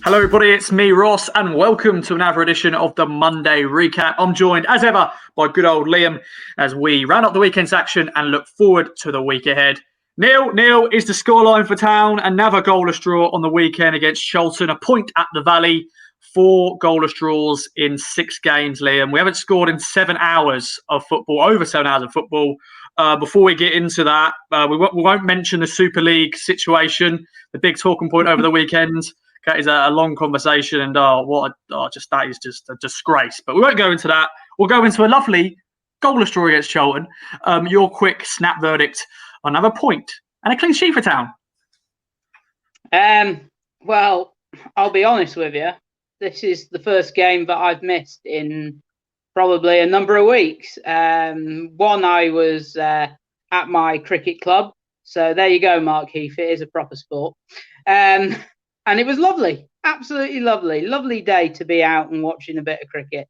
Hello, everybody. It's me, Ross, and welcome to another edition of the Monday Recap. I'm joined, as ever, by good old Liam as we round up the weekend's action and look forward to the week ahead. Neil is the scoreline for Town. Another goalless draw on the weekend against Sholton. A point at the Valley. 4 goalless draws in 6 games, Liam. We haven't scored in 7 hours of football, over 7 hours of football. Before we get into that, we won't mention the Super League situation, the big talking point over the weekend. That is a long conversation, and that is just a disgrace. But we won't go into that. We'll go into a lovely goalless draw against Charlton. Your quick snap verdict on another point and a clean sheet for Town. Well, I'll be honest with you. This is the first game that I've missed in probably a number of weeks. One, I was at my cricket club. So there you go, Mark Heath. It is a proper sport. And it was lovely, absolutely lovely. Lovely day to be out and watching a bit of cricket,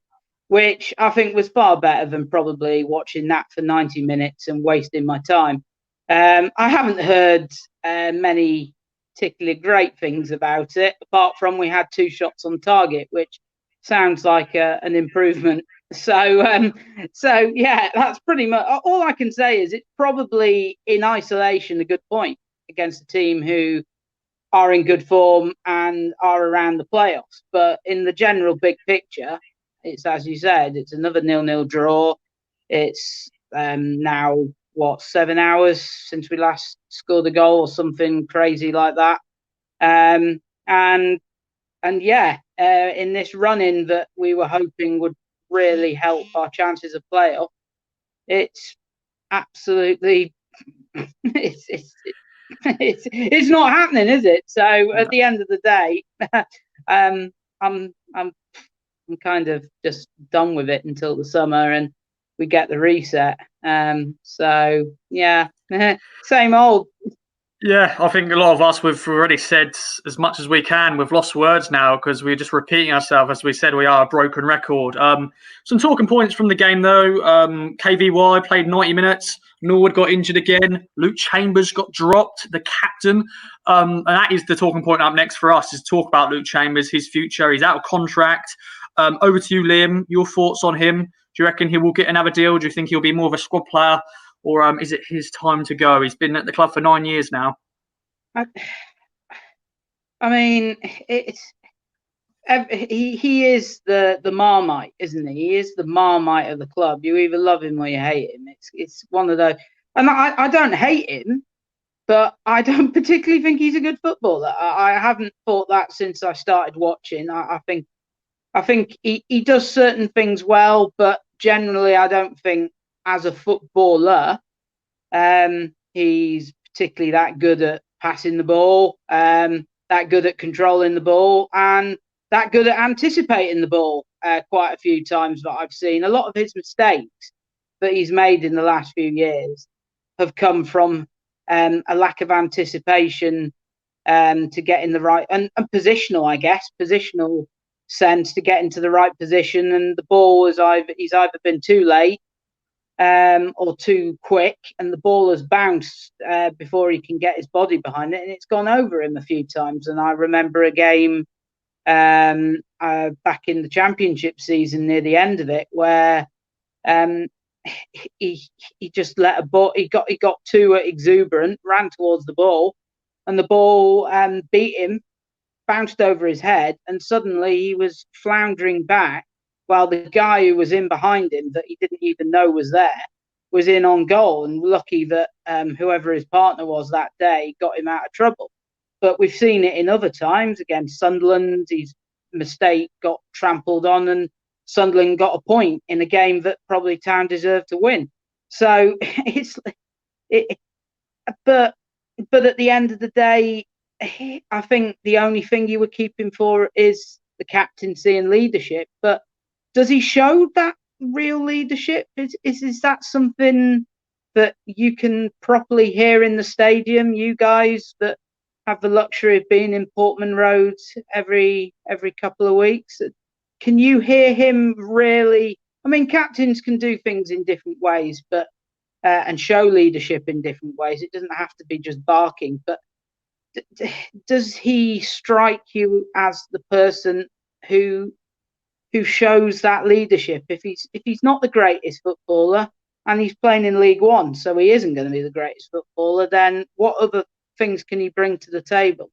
which I think was far better than probably watching that for 90 minutes and wasting my time. I haven't heard many particularly great things about it, apart from we had 2 shots on target, which sounds like an improvement. So yeah, that's pretty much all I can say. Is it's probably in isolation a good point against a team who are in good form and are around the playoffs. But in the general big picture, it's, as you said, it's another 0-0 draw. It's now, 7 hours since we last scored a goal or something crazy like that. And yeah, in this run-in that we were hoping would really help our chances of playoff, it's absolutely it's not happening, is it? So at the end of the day, I'm kind of just done with it until the summer and we get the reset. So yeah, same old. Yeah, I think a lot of us, we've already said as much as we can. We've lost words now because we're just repeating ourselves. As we said, we are a broken record. Some talking points from the game, though. KVY played 90 minutes. Norwood got injured again. Luke Chambers got dropped, the captain. And that is the talking point up next for us, is talk about Luke Chambers, his future. He's out of contract. Over to you, Liam. Your thoughts on him? Do you reckon he will get another deal? Do you think he'll be more of a squad player? Or is it his time to go? He's been at the club for 9 years now. I mean, he is the Marmite, isn't he? He is the Marmite of the club. You either love him or you hate him. It's one of those. And I don't hate him, but I don't particularly think he's a good footballer. I haven't thought that since I started watching. I think he does certain things well, but generally I don't think as a footballer he's particularly that good at passing the ball, that good at controlling the ball, and that good at anticipating the ball. Quite a few times that I've seen. A lot of his mistakes that he's made in the last few years have come from a lack of anticipation to get in the right and positional sense to get into the right position, and the ball he's either been too late or too quick, and the ball has bounced before he can get his body behind it, and it's gone over him a few times. And I remember a game back in the championship season near the end of it where he just let a ball. He got too exuberant, ran towards the ball, and the ball beat him, bounced over his head, and suddenly he was floundering back while the guy who was in behind him that he didn't even know was there was in on goal. And lucky that whoever his partner was that day got him out of trouble. But we've seen it in other times against Sunderland. His mistake got trampled on and Sunderland got a point in a game that probably Town deserved to win. So but at the end of the day, I think the only thing you would keep him for is the captaincy and leadership. But does he show that real leadership? Is that something that you can properly hear in the stadium? You guys that have the luxury of being in Portman Road every couple of weeks, can you hear him really? I mean, captains can do things in different ways, but and show leadership in different ways. It doesn't have to be just barking. But does he strike you as the person who shows that leadership? If he's not the greatest footballer and he's playing in League One, so he isn't going to be the greatest footballer, then what other things can he bring to the table?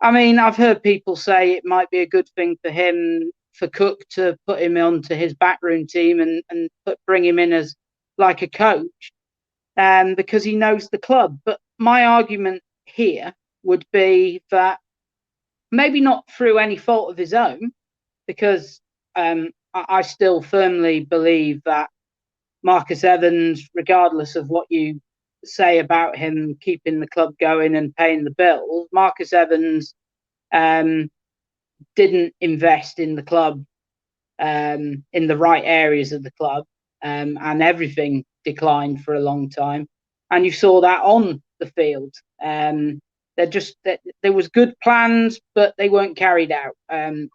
I mean, I've heard people say it might be a good thing for him, for Cook to put him onto his backroom team and bring him in as like a coach, because he knows the club. But my argument here would be that maybe not through any fault of his own, because I still firmly believe that Marcus Evans, regardless of what you say about him keeping the club going and paying the bills, Marcus Evans didn't invest in the club in the right areas of the club, and everything declined for a long time. And you saw that on the field. There was good plans, but they weren't carried out,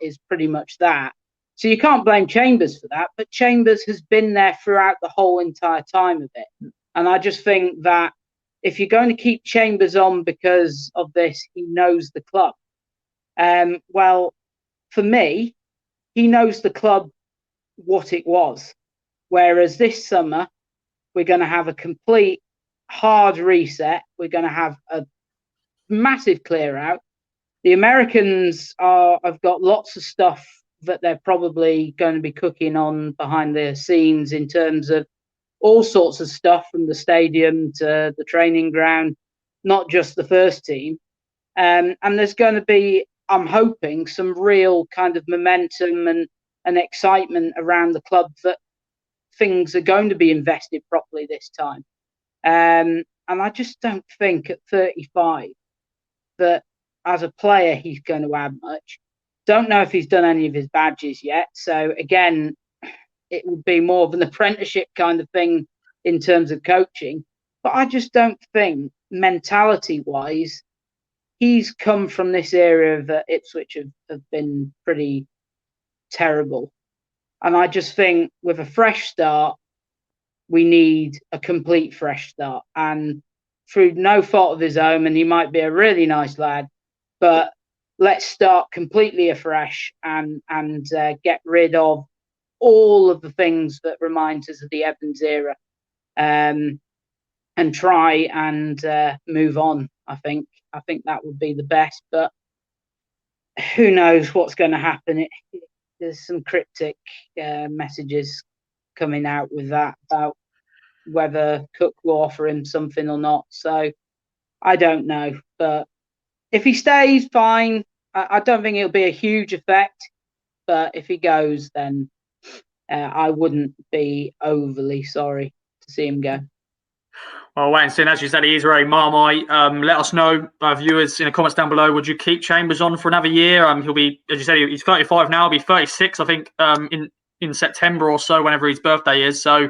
is pretty much that. So you can't blame Chambers for that, but Chambers has been there throughout the whole entire time of it. And I just think that if you're going to keep Chambers on because of this, he knows the club. Well, for me, he knows the club what it was. Whereas this summer, we're going to have a complete hard reset. We're going to have a massive clear out. The Americans have got lots of stuff that they're probably going to be cooking on behind the scenes in terms of all sorts of stuff, from the stadium to the training ground, not just the first team. And there's going to be, I'm hoping, some real kind of momentum and excitement around the club that things are going to be invested properly this time. And I just don't think at 35 that as a player he's going to add much. Don't know if he's done any of his badges yet. So again, it would be more of an apprenticeship kind of thing in terms of coaching. But I just don't think, mentality-wise, he's come from this area that Ipswich have been pretty terrible. And I just think with a fresh start, we need a complete fresh start. And through no fault of his own, and he might be a really nice lad, but let's start completely afresh and get rid of all of the things that remind us of the Evans era, and try and move on. I think that would be the best, but who knows what's going to happen. There's some cryptic messages coming out with that about whether Cook will offer him something or not. So I don't know, but if he stays, fine. I don't think it'll be a huge effect, but if he goes, then I wouldn't be overly sorry to see him go. Well, wait and see. And as you said, he is very Marmite. Let us know, viewers, in the comments down below. Would you keep Chambers on for another year? He'll be, as you said, he's 35 now. He'll be 36, I think, in September or so, whenever his birthday is. So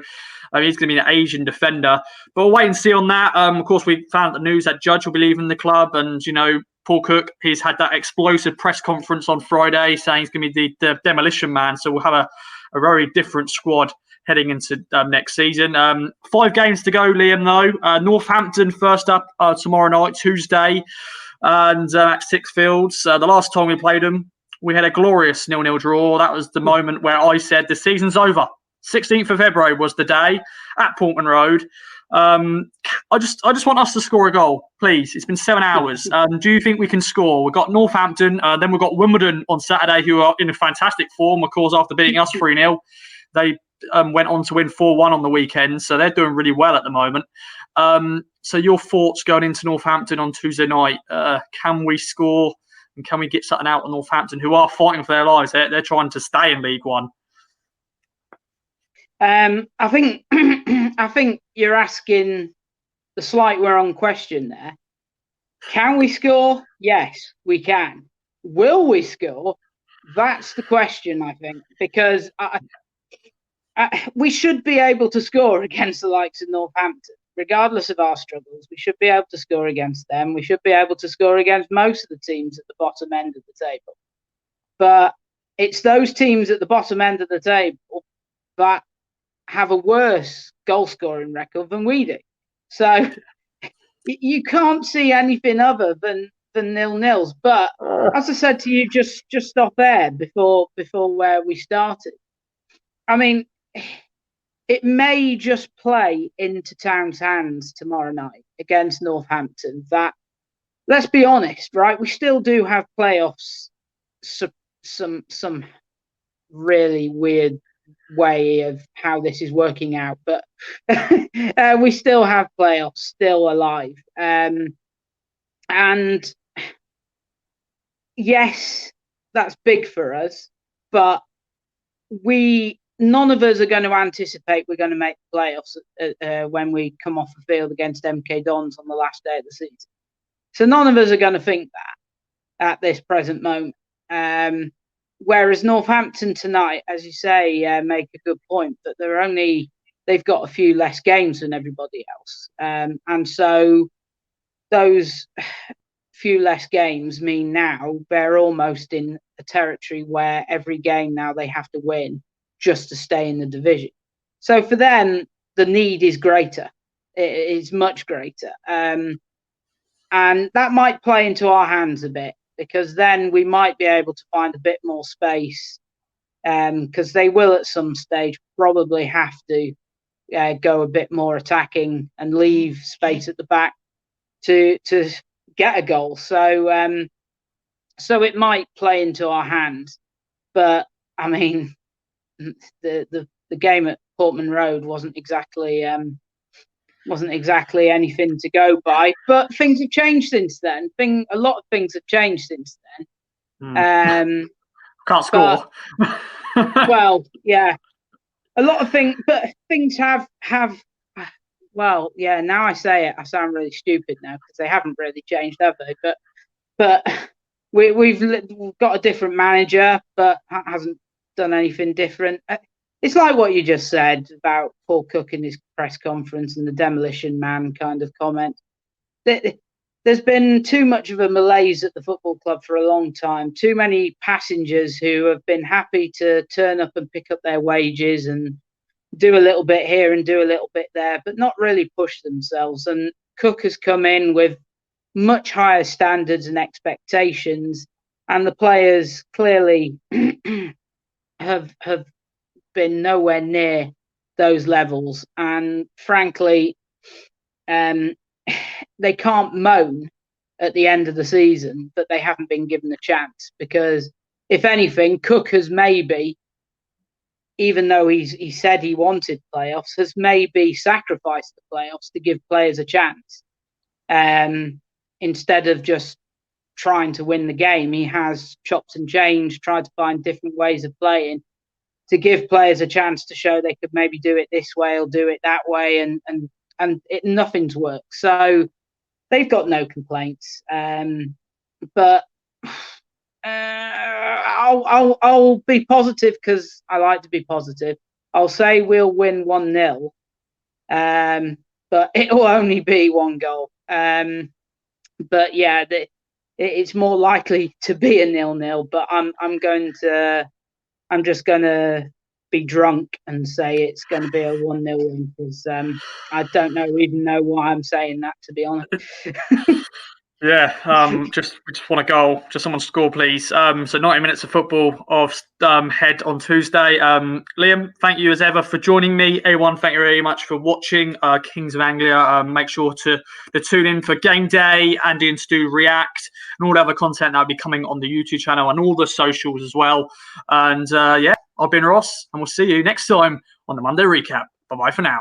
he's going to be an Asian defender. But we'll wait and see on that. Of course, we found the news that Judge will be leaving the club. And, you know, Paul Cook, he's had that explosive press conference on Friday saying he's going to be the demolition man. So we'll have a very different squad heading into next season. 5 games to go, Liam, though. Northampton first up tomorrow night, Tuesday, and at Sixfields. The last time we played them, we had a glorious 0-0 draw. That was the moment where I said the season's over. 16th of February was the day at Portman Road. I just want us to score a goal, please. It's been 7 hours. Do you think we can score? We've got Northampton, then we've got Wimbledon on Saturday, who are in a fantastic form, of course, after beating us 3-0. They went on to win 4-1 on the weekend, so they're doing really well at the moment. So your thoughts going into Northampton on Tuesday night? Can we score, and can we get something out of Northampton, who are fighting for their lives? They're trying to stay in League One. I think I think you're asking the slight wrong question there. Can we score? Yes, we can. Will we score? That's the question, I think, because we should be able to score against the likes of Northampton, regardless of our struggles. We should be able to score against them. We should be able to score against most of the teams at the bottom end of the table. But it's those teams at the bottom end of the table that have a worse goal scoring record than we do. So you can't see anything other than for 0-0s. But as I said to you just off air before where we started, I mean, it may just play into Town's hands tomorrow night against Northampton. That, let's be honest, right? We still do have playoffs. Some really weird way of how this is working out, but we still have playoffs still alive. And yes, that's big for us, but none of us are going to anticipate we're going to make the playoffs when we come off the field against MK Dons on the last day of the season. So none of us are going to think that at this present moment. Whereas Northampton tonight, as you say, make a good point that they've got a few less games than everybody else. And so those few less games mean now they're almost in a territory where every game now they have to win just to stay in the division. So for them, the need is greater. It is much greater. And that might play into our hands a bit, because then we might be able to find a bit more space, because they will at some stage probably have to go a bit more attacking and leave space at the back to get a goal. So so it might play into our hands. But I mean, the game at Portman Road wasn't exactly anything to go by, but things have changed since then. A lot of things have changed since then. Can't score. Well, yeah, a lot of things, but things have. Well, yeah. Now I say it, I sound really stupid now because they haven't really changed, have they? But we've got a different manager, but hasn't done anything different. It's like what you just said about Paul Cook in his press conference and the demolition man kind of comment. There's been too much of a malaise at the football club for a long time. Too many passengers who have been happy to turn up and pick up their wages and do a little bit here and do a little bit there, but not really push themselves. And Cook has come in with much higher standards and expectations, and the players clearly have been nowhere near those levels. And frankly, they can't moan at the end of the season that they haven't been given a chance, because if anything, Cook has maybe, even though he said he wanted playoffs, has maybe sacrificed the playoffs to give players a chance. Instead of just trying to win the game, he has chopped and changed, tried to find different ways of playing to give players a chance to show they could maybe do it this way or do it that way, and nothing's worked. So they've got no complaints. But I'll be positive because I like to be positive. I'll say we'll win 1-0, but it'll only be one goal. But yeah, it's more likely to be a 0-0. But I'm just gonna be drunk and say it's going to be a 1-0 win, because I don't even know why I'm saying that, to be honest. Yeah, we just want a goal. Just someone score, please. So 90 minutes of football head on Tuesday. Liam, thank you as ever for joining me. Everyone, thank you very much for watching Kings of Anglia. Make sure to tune in for Game Day, Andy and Stu React, and all the other content that'll be coming on the YouTube channel and all the socials as well. And yeah, I've been Ross, and we'll see you next time on the Monday Recap. Bye-bye for now.